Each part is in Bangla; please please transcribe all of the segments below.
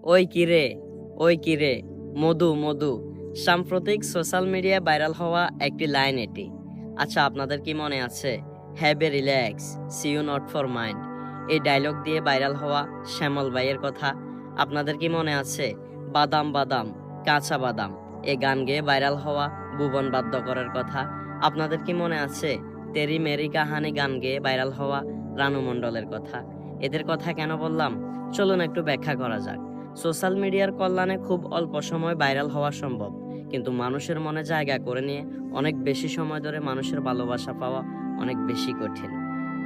ওই কিরে, ওই কিরে, মধু মধু। সাম্প্রতিক সোশ্যাল মিডিয়ায় ভাইরাল হওয়া একটি লাইন এটি। আচ্ছা, আপনাদের কি মনে আছে? Have a relax, see you not for mind. এই ডায়লগ দিয়ে ভাইরাল হওয়া শ্যামল ভাইয়ের কথা আপনাদের কি মনে আছে? বাদাম বাদাম, কাঁচা বাদাম, এ গান গেয়ে ভাইরাল হওয়া ভুবন বাদ্যকরের কথা আপনাদের কি মনে আছে? তেরি মেরি কাহানি গান গেয়ে ভাইরাল হওয়া রানু মণ্ডলের কথা। এদের কথা কেন বললাম? চলুন একটু ব্যাখ্যা করা যাক। সোশ্যাল মিডিয়ার কল্যাণে খুব অল্প সময় ভাইরাল হওয়া সম্ভব, কিন্তু মানুষের মনে জায়গা করে নিয়ে অনেক বেশি সময় ধরে মানুষের ভালোবাসা পাওয়া অনেক বেশি কঠিন।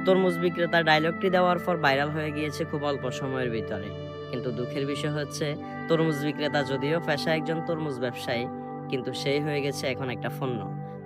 তরমুজ বিক্রেতা ডায়লগটি দেওয়ার পর ভাইরাল হয়ে গিয়েছে খুব অল্প সময়ের ভিতরে, কিন্তু দুঃখের বিষয় হচ্ছে তরমুজ বিক্রেতা যদিও পেশায় একজন তরমুজ ব্যবসায়ী, কিন্তু সেই হয়ে গেছে এখন একটা পণ্য।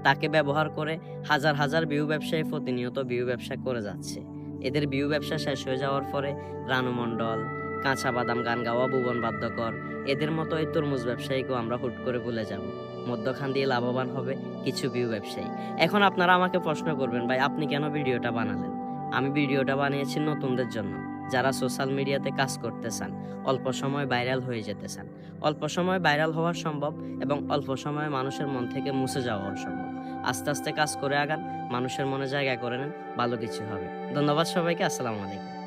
তাকে ব্যবহার করে হাজার হাজার ভিউ ব্যবসায়ী প্রতিনিয়ত ভিউ ব্যবসা করে যাচ্ছে। এদের ভিউ ব্যবসা শেষ হয়ে যাওয়ার পরে রানু মণ্ডল, কাঁচা বাদাম গান গাওয়া ভুবন বাদ্যকর, এদের মতো এই তরমুজ ব্যবসায়ীকেও আমরা হুট করে ভুলে যাব। মধ্যখান দিয়ে লাভবান হবে কিছু ভিউ ব্যবসায়ী। এখন আপনারা আমাকে প্রশ্ন করবেন, ভাই আপনি কেন ভিডিওটা বানালেন? আমি ভিডিওটা বানিয়েছি নতুনদের জন্য, যারা সোশ্যাল মিডিয়াতে কাজ করতে চান, অল্প সময় ভাইরাল হয়ে যেতে চান। অল্প সময় ভাইরাল হওয়া সম্ভব এবং অল্প সময়ে মানুষের মন থেকে মুছে যাওয়া সম্ভব। আস্তে আস্তে কাজ করে আগান, মানুষের মনে জায়গা করে নেন, ভালো কিছু হবে। ধন্যবাদ সবাইকে। আসসালামু আলাইকুম।